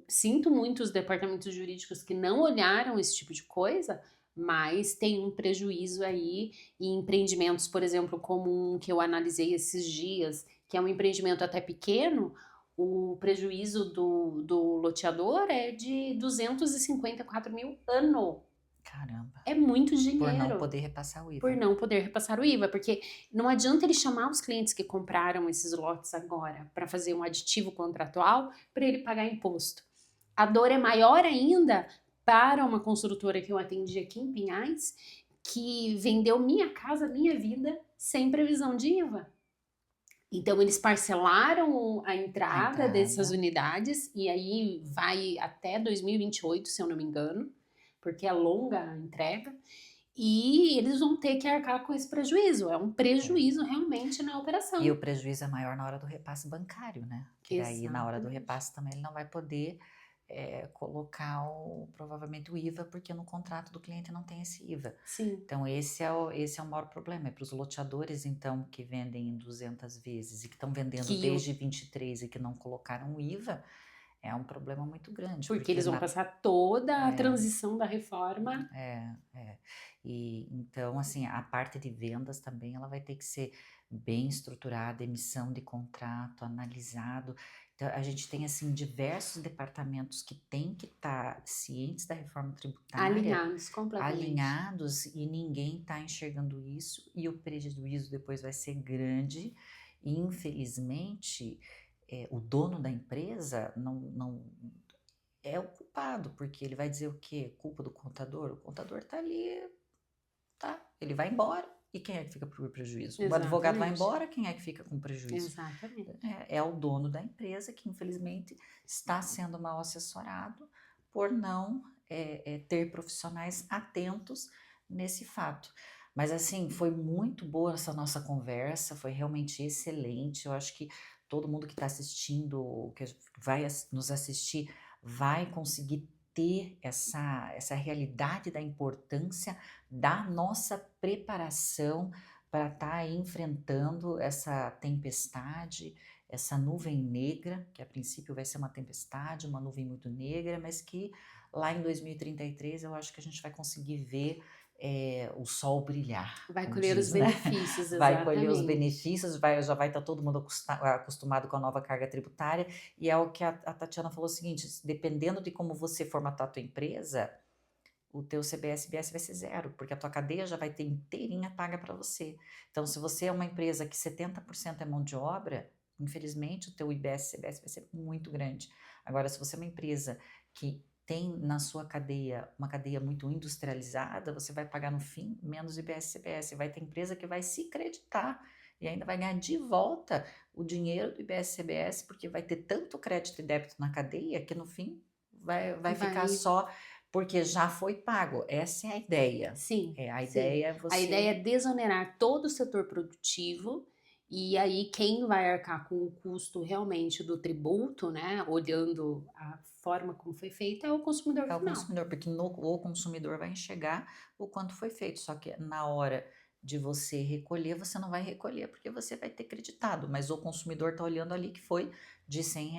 sinto muito os departamentos jurídicos que não olharam esse tipo de coisa, mas tem um prejuízo aí em empreendimentos, por exemplo, como um que eu analisei esses dias, que é um empreendimento até pequeno, o prejuízo do loteador é de 254 mil ano. Caramba. É muito dinheiro. Por não poder repassar o IVA. Por não poder repassar o IVA, porque não adianta ele chamar os clientes que compraram esses lotes agora para fazer um aditivo contratual para ele pagar imposto. A dor é maior ainda para uma construtora que eu atendi aqui em Pinhais, que vendeu Minha Casa Minha Vida sem previsão de IVA. Então, eles parcelaram a entrada dessas unidades e aí vai até 2028, se eu não me engano, porque é longa a entrega. E eles vão ter que arcar com esse prejuízo. É um prejuízo realmente na operação. E o prejuízo é maior na hora do repasse bancário, né? Que daí, na hora do Exatamente. repasse também, ele não vai poder colocar provavelmente o IVA, porque no contrato do cliente não tem esse IVA. Sim. Então, esse é o maior problema. É para os loteadores, então, que vendem em 200 vezes e que estão vendendo desde 23 e que não colocaram o IVA, é um problema muito grande. Porque eles vão passar toda a transição da reforma. E então, assim, a parte de vendas também, ela vai ter que ser bem estruturada, emissão de contrato, analisado. Então, a gente tem, assim, diversos departamentos que têm que estar cientes da reforma tributária. Alinhados completamente. Alinhados, e ninguém está enxergando isso, e o prejuízo depois vai ser grande. E, infelizmente, o dono da empresa não é o culpado, porque ele vai dizer o quê? Culpa do contador? O contador está ali, tá? Ele vai embora. E quem é que fica com o prejuízo? Exatamente. O advogado vai embora, quem é que fica com o prejuízo? Exatamente. É o dono da empresa que, infelizmente, está sendo mal assessorado por não ter profissionais atentos nesse fato. Mas, assim, foi muito boa essa nossa conversa, foi realmente excelente. Eu acho que todo mundo que está assistindo, que vai nos assistir, vai conseguir ter essa realidade da importância da nossa preparação para estar enfrentando essa tempestade, essa nuvem negra, que a princípio vai ser uma tempestade, uma nuvem muito negra, mas que lá em 2033 eu acho que a gente vai conseguir ver o sol brilhar, Vai como colher os diz, né? benefícios, Vai colher os exatamente. benefícios, já vai estar todo mundo acostumado com a nova carga tributária, e é o que a Tatiana falou o seguinte, dependendo de como você formatar a tua empresa, o teu CBS-IBS vai ser zero, porque a tua cadeia já vai ter inteirinha paga para você. Então, se você é uma empresa que 70% é mão de obra, infelizmente o teu IBS-CBS vai ser muito grande. Agora, se você é uma empresa que tem na sua cadeia uma cadeia muito industrializada, você vai pagar no fim menos IBS-CBS. Vai ter empresa que vai se creditar e ainda vai ganhar de volta o dinheiro do IBS-CBS, porque vai ter tanto crédito e débito na cadeia que no fim vai ficar Vai, só porque já foi pago. Essa é a ideia. sim, A sim. ideia é A ideia é você. desonerar todo o setor produtivo e aí quem vai arcar com o custo realmente do tributo, né, olhando a forma como foi feito, é o consumidor É o final. consumidor, porque o consumidor vai enxergar o quanto foi feito. Só que na hora de você recolher, você não vai recolher, porque você vai ter creditado. Mas o consumidor está olhando ali que foi de R$ 100,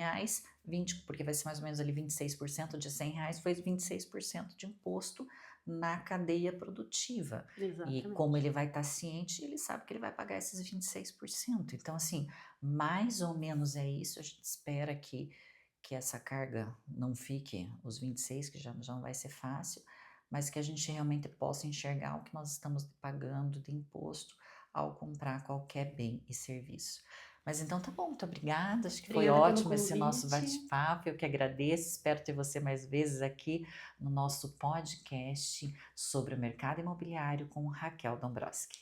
20, porque vai ser mais ou menos ali 26% de R$ 100, foi 26% de imposto na cadeia produtiva. E como Exatamente. ele vai estar ciente, ele sabe que ele vai pagar esses 26%. Então, assim, mais ou menos é isso. A gente espera que essa carga não fique os 26, que já não vai ser fácil, mas que a gente realmente possa enxergar o que nós estamos pagando de imposto ao comprar qualquer bem e serviço. Mas então tá bom, muito obrigada, acho que foi Obrigada pelo ótimo esse nosso convite. bate-papo, eu que agradeço, espero ter você mais vezes aqui no nosso podcast sobre o mercado imobiliário com Raquel Dombrowski.